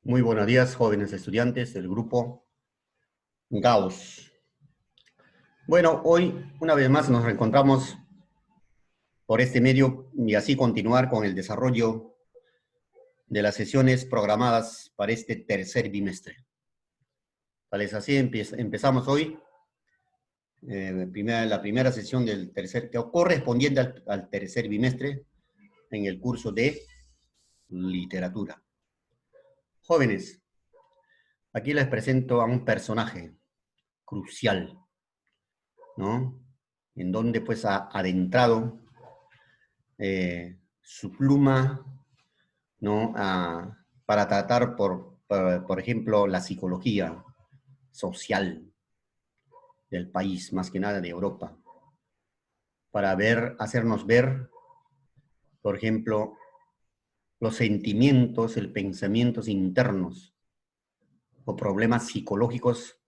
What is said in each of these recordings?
Muy buenos días, jóvenes estudiantes del grupo Gauss. Bueno, hoy una vez más nos reencontramos por este medio y así continuar con el desarrollo de las sesiones programadas para este tercer bimestre. Tal es así, empezamos hoy la primera sesión del correspondiente al tercer bimestre en el curso de literatura. Jóvenes, aquí les presento a un personaje crucial, ¿no? En donde pues ha adentrado su pluma, ¿no? Para tratar, por ejemplo, la psicología social del país, más que nada de Europa, para hacernos ver, por ejemplo, los sentimientos, los pensamientos internos o problemas psicológicos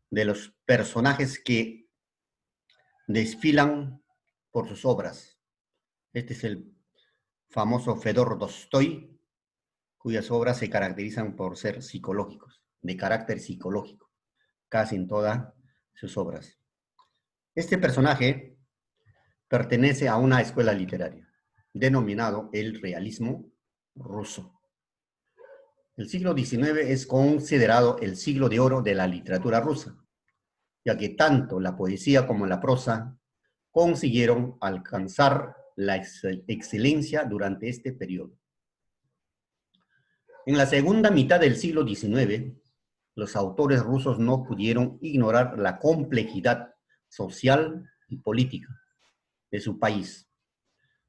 de los personajes que desfilan por sus obras. Este es el famoso Fedor Dostoy, cuyas obras se caracterizan por ser psicológicos, de carácter psicológico, casi en todas sus obras. Este personaje pertenece a una escuela literaria, denominado el realismo ruso. El siglo XIX es considerado el siglo de oro de la literatura rusa, ya que tanto la poesía como la prosa consiguieron alcanzar la excelencia durante este periodo. En la segunda mitad del siglo XIX, los autores rusos no pudieron ignorar la complejidad social y política de su país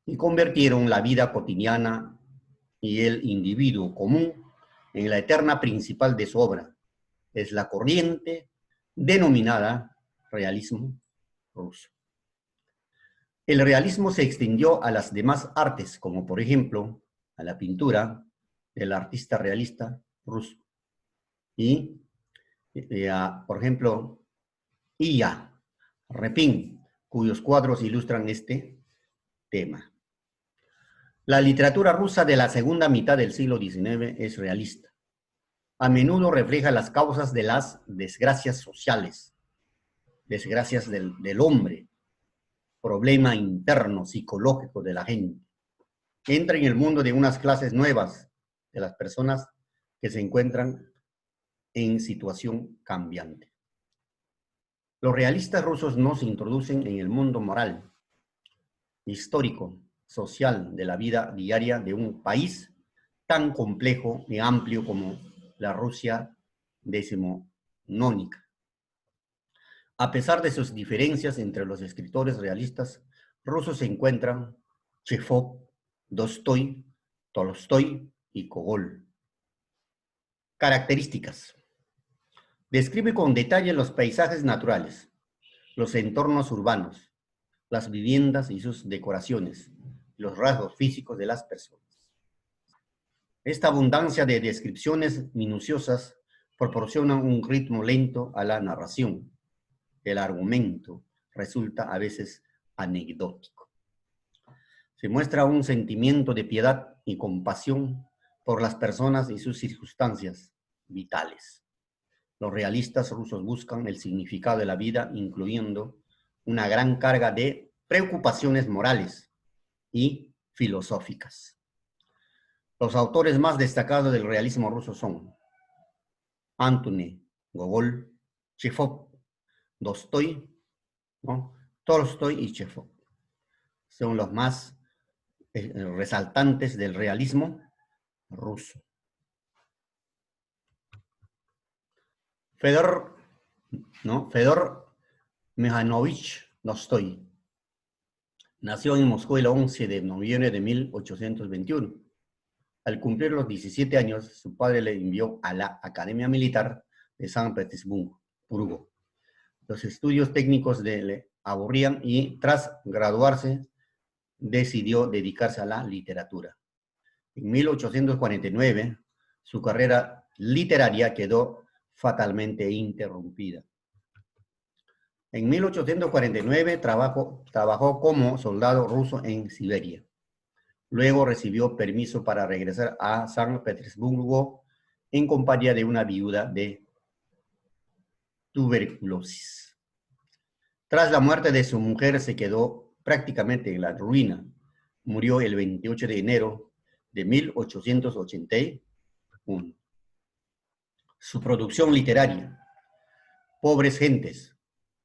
y convirtieron la vida cotidiana y el individuo común en la eterna principal de su obra. Es la corriente denominada realismo ruso. El realismo se extendió a las demás artes, como por ejemplo a la pintura del artista realista ruso y por ejemplo Ilya Repin, cuyos cuadros ilustran este tema. La literatura rusa de la segunda mitad del siglo XIX es realista. A menudo refleja las causas de las desgracias sociales, desgracias del hombre, problema interno, psicológico de la gente. Entra en el mundo de unas clases nuevas, de las personas que se encuentran en situación cambiante. Los realistas rusos nos introducen en el mundo moral, histórico, social de la vida diaria de un país tan complejo y amplio como la Rusia decimonónica. A pesar de sus diferencias entre los escritores realistas rusos se encuentran Chejov, Dostoy, Tolstoy y Gogol. Características. Describe con detalle los paisajes naturales, los entornos urbanos, las viviendas y sus decoraciones, los rasgos físicos de las personas. Esta abundancia de descripciones minuciosas proporciona un ritmo lento a la narración. El argumento resulta a veces anecdótico. Se muestra un sentimiento de piedad y compasión por las personas y sus circunstancias vitales. Los realistas rusos buscan el significado de la vida, incluyendo una gran carga de preocupaciones morales y filosóficas. Los autores más destacados del realismo ruso son Antony, Gogol, Chejov, Dostoy, ¿no? Tolstoy y Chejov. Son los más resaltantes del realismo ruso. Fedor Mihanovich Dostoy nació en Moscú el 11 de noviembre de 1821. Al cumplir los 17 años, su padre le envió a la Academia Militar de San Petersburgo. Los estudios técnicos le aburrían y tras graduarse decidió dedicarse a la literatura. En 1849, su carrera literaria quedó fatalmente interrumpida. En 1849 trabajó como soldado ruso en Siberia. Luego recibió permiso para regresar a San Petersburgo en compañía de una viuda de tuberculosis. Tras la muerte de su mujer se quedó prácticamente en la ruina. Murió el 28 de enero de 1881. Su producción literaria, Pobres Gentes,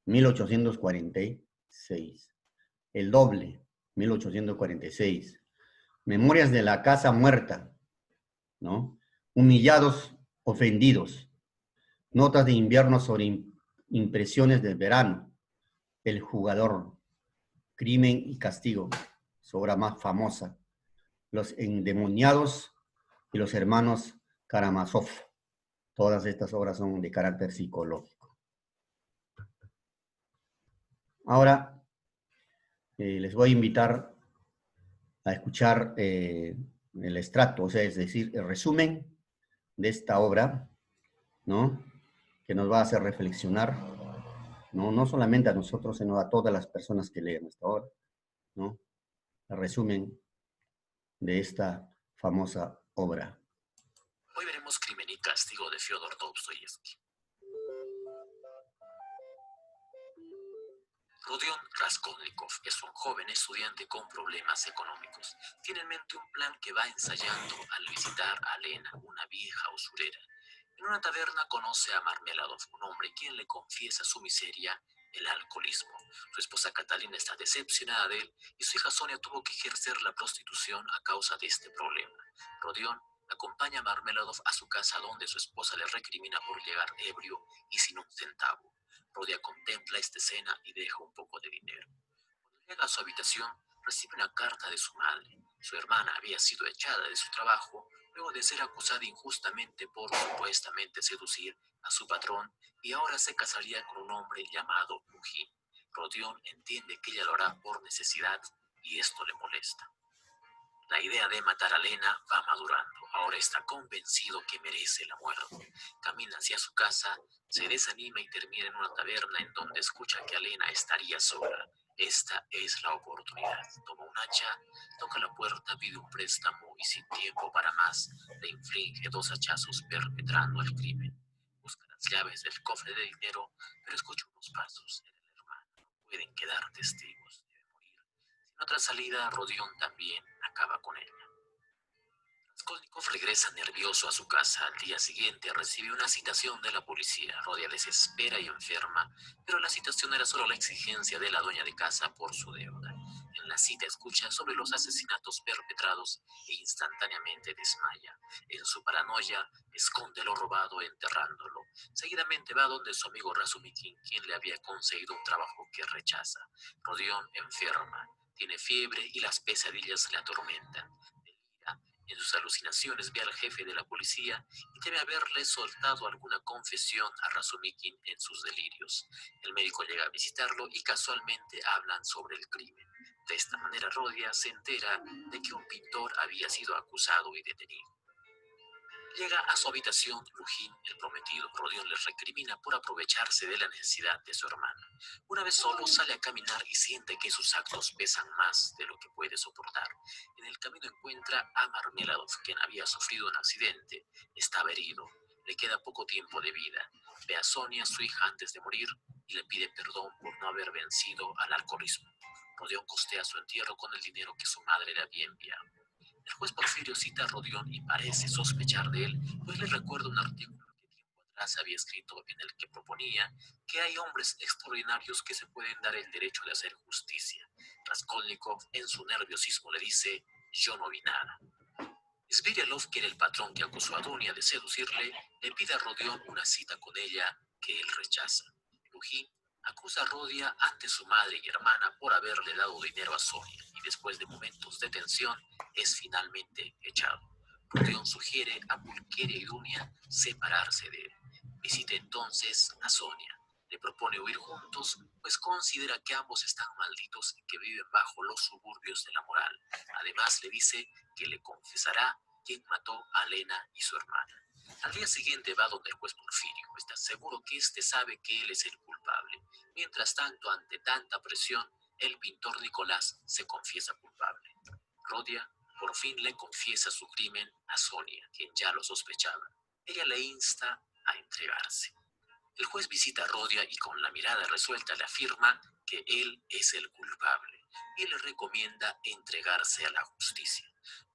1846. El Doble, 1846. Memorias de la Casa Muerta, ¿no? Humillados, ofendidos. Notas de invierno sobre impresiones del verano. El Jugador, Crimen y Castigo, su obra más famosa. Los Endemoniados y los Hermanos Karamazov. Todas estas obras son de carácter psicológico. Ahora les voy a invitar a escuchar el extracto, o sea, es decir, el resumen de esta obra, ¿no? Que nos va a hacer reflexionar, ¿no? No solamente a nosotros, sino a todas las personas que leen esta obra, ¿no? El resumen de esta famosa obra. Hoy veremos Crimen y Castigo de Fyodor Dostoyevsky. Rodion Raskolnikov es un joven estudiante con problemas económicos. Tiene en mente un plan que va ensayando al visitar a Lena, una vieja usurera. En una taberna conoce a Marmeladov, un hombre quien le confiesa su miseria, el alcoholismo. Su esposa Catalina está decepcionada de él y su hija Sonia tuvo que ejercer la prostitución a causa de este problema. Rodion acompaña a Marmeladov a su casa donde su esposa le recrimina por llegar ebrio y sin un centavo. Rodia contempla esta escena y deja un poco de dinero. Cuando llega a su habitación, recibe una carta de su madre. Su hermana había sido echada de su trabajo luego de ser acusada injustamente por supuestamente seducir a su patrón y ahora se casaría con un hombre llamado Lujin. Rodion entiende que ella lo hará por necesidad y esto le molesta. La idea de matar a Lena va madurando. Ahora está convencido que merece la muerte. Camina hacia su casa, se desanima y termina en una taberna en donde escucha que Lena estaría sola. Esta es la oportunidad. Toma un hacha, toca la puerta, pide un préstamo y sin tiempo para más, le inflige 2 hachazos perpetrando el crimen. Busca las llaves del cofre de dinero, pero escucha unos pasos. Era el hermano. No pueden quedar testigos. Debe morir. Sin otra salida, Rodion también acaba con ella. Raskolnikov regresa nervioso a su casa. Al día siguiente recibe una citación de la policía. Rodia desespera y enferma, pero la citación era solo la exigencia de la dueña de casa por su deuda. En la cita escucha sobre los asesinatos perpetrados e instantáneamente desmaya. En su paranoia, esconde lo robado enterrándolo. Seguidamente va donde su amigo Razumikin, quien le había conseguido un trabajo que rechaza. Rodion enferma, tiene fiebre y las pesadillas le atormentan. En sus alucinaciones ve al jefe de la policía y teme haberle soltado alguna confesión a Razumikin en sus delirios. El médico llega a visitarlo y casualmente hablan sobre el crimen. De esta manera Rodia se entera de que un pintor había sido acusado y detenido. Llega a su habitación Lujin, el prometido. Rodion le recrimina por aprovecharse de la necesidad de su hermana. Una vez solo sale a caminar y siente que sus actos pesan más de lo que puede soportar. En el camino encuentra a Marmeladov, quien había sufrido un accidente. Estaba herido. Le queda poco tiempo de vida. Ve a Sonia, su hija, antes de morir y le pide perdón por no haber vencido al alcoholismo. Rodion costea su entierro con el dinero que su madre le había enviado. El juez Porfirio cita a Rodion y parece sospechar de él, pues le recuerda un artículo que tiempo atrás había escrito en el que proponía que hay hombres extraordinarios que se pueden dar el derecho de hacer justicia. Raskolnikov, en su nerviosismo, le dice: yo no vi nada. Svirilov, que era el patrón que acusó a Dunia de seducirle, le pide a Rodion una cita con ella que él rechaza. Lujin acusa a Rodia ante su madre y hermana por haberle dado dinero a Sonia y después de momentos de tensión es finalmente echado. Rodion sugiere a Pulcheria y Dunia separarse de él. Visita entonces a Sonia. Le propone huir juntos, pues considera que ambos están malditos y que viven bajo los suburbios de la moral. Además, le dice que le confesará quién mató a Lena y su hermana. Al día siguiente va donde el juez Porfirio. Está seguro que éste sabe que él es el culpable. Mientras tanto, ante tanta presión, el pintor Nicolás se confiesa culpable. Rodia por fin le confiesa su crimen a Sonia, quien ya lo sospechaba. ella le insta a entregarse. El juez visita a Rodia y con la mirada resuelta le afirma que él es el culpable y le recomienda entregarse a la justicia.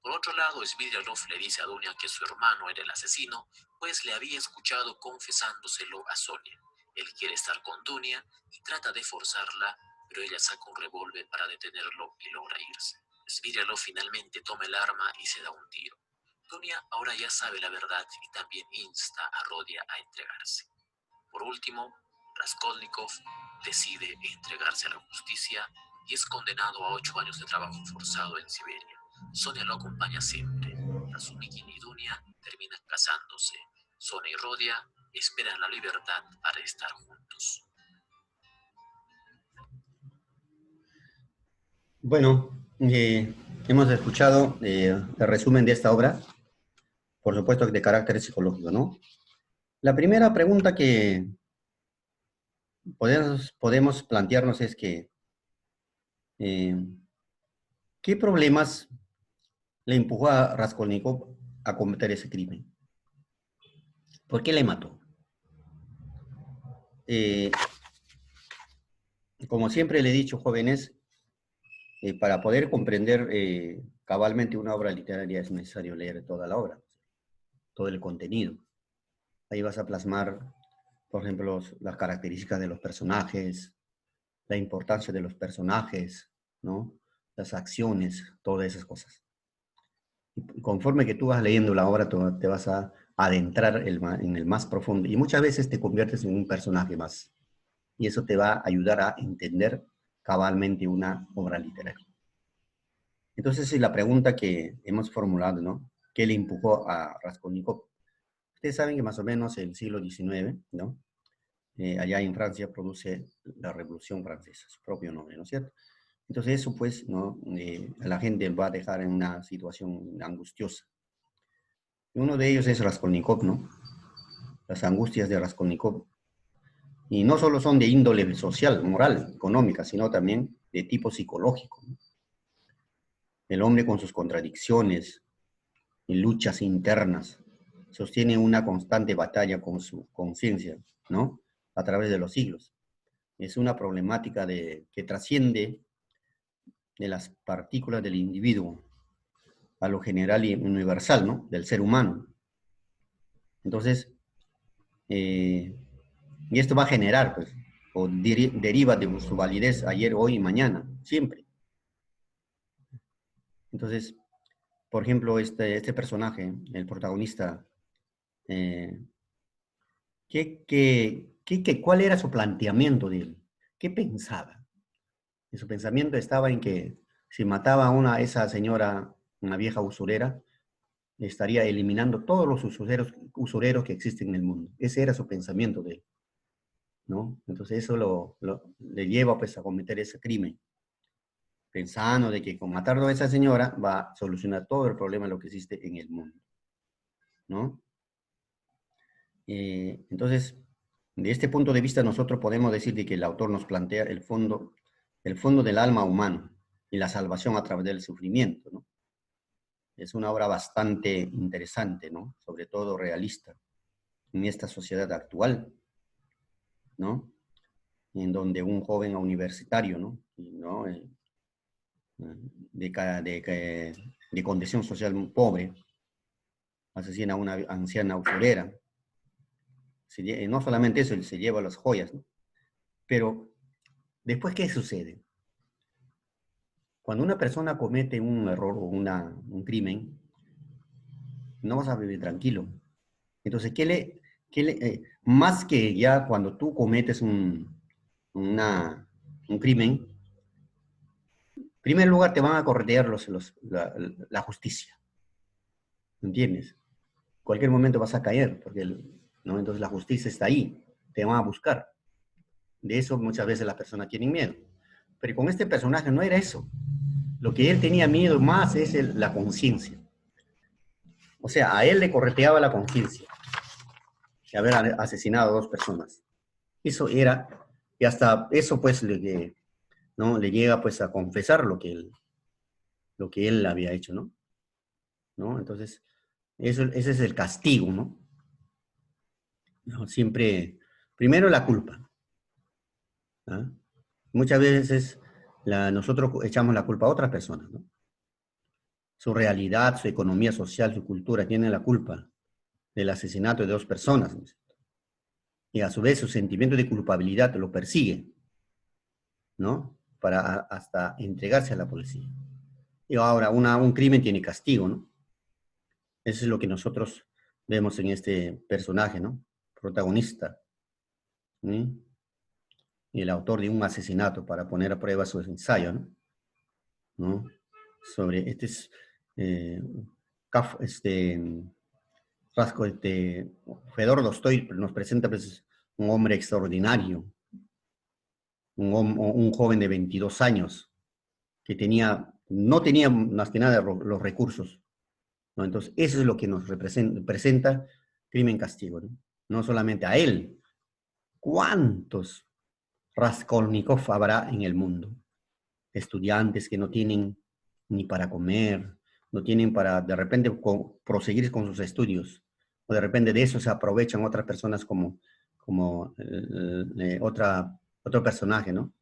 Por otro lado, Svidrigailov le dice a Dunia que su hermano era el asesino, pues le había escuchado confesándoselo a Sonia. Él quiere estar con Dunia y trata de forzarla, pero ella saca un revólver para detenerlo y logra irse. Svidrigailov finalmente toma el arma y se da un tiro. Dunia ahora ya sabe la verdad y también insta a Rodia a entregarse. Por último, Raskolnikov decide entregarse a la justicia y es condenado a 8 años de trabajo forzado en Siberia. Sonia lo acompaña siempre. Razumikin y Dunia terminan casándose. Sonia y Rodia esperan la libertad para estar juntos. Bueno, hemos escuchado el resumen de esta obra, por supuesto de carácter psicológico, ¿no? La primera pregunta que podemos plantearnos es que, eh, ¿qué problemas le empujó a Raskolnikov a cometer ese crimen? ¿Por qué le mató? Eh, Como siempre le he dicho, jóvenes, para poder comprender cabalmente una obra literaria es necesario leer toda la obra, todo el contenido. Ahí vas a plasmar, por ejemplo, las características de los personajes, la importancia de los personajes, ¿no? Las acciones, todas esas cosas. Y conforme que tú vas leyendo la obra, te vas a adentrar en el más profundo y muchas veces te conviertes en un personaje más. Y eso te va a ayudar a entender cabalmente una obra literaria. Entonces, la pregunta que hemos formulado, ¿no? ¿Qué le empujó a Raskolnikov? Ustedes saben que más o menos el siglo XIX, ¿no? Allá en Francia produce la Revolución Francesa, su propio nombre, ¿no es cierto? Entonces eso, pues, ¿no? A la gente va a dejar en una situación angustiosa. Y uno de ellos es Raskolnikov, ¿no? Las angustias de Raskolnikov. Y no solo son de índole social, moral, económica, sino también de tipo psicológico, ¿no? El hombre con sus contradicciones y luchas internas sostiene una constante batalla con su conciencia, ¿no? A través de los siglos. Es una problemática que trasciende de las partículas del individuo a lo general y universal, ¿no? Del ser humano. Entonces, y esto va a generar, pues, o deriva de su validez ayer, hoy y mañana, siempre. Entonces, por ejemplo, este personaje, el protagonista, eh, ¿cuál era su planteamiento de él? ¿Qué pensaba? Y su pensamiento estaba en que si mataba a esa señora, una vieja usurera, estaría eliminando todos los usureros que existen en el mundo. Ese era su pensamiento de él, ¿no? Entonces eso le lleva pues a cometer ese crimen, pensando de que con matar a esa señora va a solucionar todo el problema de lo que existe en el mundo, ¿no? Entonces, de este punto de vista nosotros podemos decir de que el autor nos plantea el fondo del alma humano y la salvación a través del sufrimiento, ¿no? Es una obra bastante interesante, ¿no? Sobre todo realista en esta sociedad actual, ¿no? En donde un joven universitario, ¿no? ¿No? De condición social pobre asesina a una anciana usurera. No solamente eso, se lleva las joyas, ¿no? Pero después, ¿qué sucede? Cuando una persona comete un error o un crimen, no vas a vivir tranquilo. Entonces, más que ya cuando tú cometes un crimen, en primer lugar te van a corretear la justicia. ¿Entiendes? En cualquier momento vas a caer, ¿no? Entonces la justicia está ahí, te van a buscar. De eso muchas veces las personas tienen miedo. Pero con este personaje no era eso. Lo que él tenía miedo más es la conciencia. O sea, a él le correteaba la conciencia de haber asesinado a 2 personas. Eso era, y hasta eso pues ¿no? Le llega pues a confesar lo que él había hecho, ¿no? ¿No? Entonces, ese es el castigo, ¿no? ¿no? Siempre, primero la culpa. ¿Ah? Muchas veces nosotros echamos la culpa a otras personas, ¿no? Su realidad, su economía social, su cultura, tienen la culpa del asesinato de dos personas, ¿no? Y a su vez su sentimiento de culpabilidad lo persigue, ¿no? Para hasta entregarse a la policía. Y ahora, un crimen tiene castigo, ¿no? Eso es lo que nosotros vemos en este personaje, ¿no? Protagonista, ¿sí? Y el autor de un asesinato para poner a prueba su ensayo, ¿no? ¿No? Sobre, este es, eh, Rasco, Fedor Dostoy nos presenta pues, un hombre extraordinario, un joven de 22 años que no tenía más que nada los recursos, ¿no? Entonces, eso es lo que nos presenta Crimen Castigo, ¿no? No solamente a él, ¿cuántos Raskolnikov habrá en el mundo? Estudiantes que no tienen ni para comer, no tienen para de repente proseguir con sus estudios, o de repente de eso se aprovechan otras personas como otro personaje, ¿no?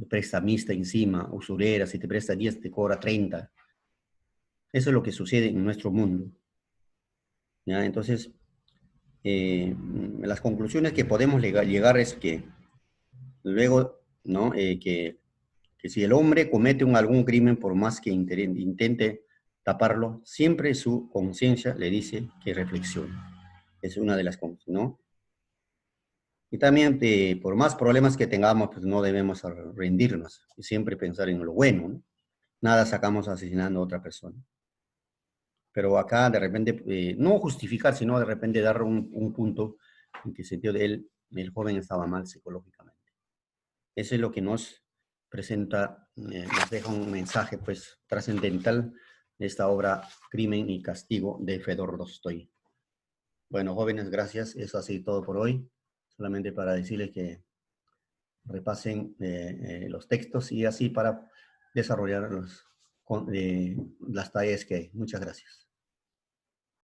Prestamista encima, usurera, si te presta 10 te cobra 30. Eso es lo que sucede en nuestro mundo, ¿ya? Entonces, las conclusiones que podemos llegar es que luego, ¿no? Que si el hombre comete algún crimen, por más que intente taparlo, siempre su conciencia le dice que reflexione. Es una de las cosas, ¿no? Y también, por más problemas que tengamos, pues no debemos rendirnos y siempre pensar en lo bueno, ¿no? Nada sacamos asesinando a otra persona. Pero acá, de repente, no justificar, sino de repente dar un punto en que sentido de él, el joven estaba mal psicológicamente. Eso es lo que nos presenta, nos deja un mensaje pues trascendental de esta obra Crimen y Castigo de Fedor Dostoy. Bueno, jóvenes, gracias. Eso ha sido todo por hoy. Solamente para decirles que repasen los textos y así para desarrollar las tareas que hay. Muchas gracias.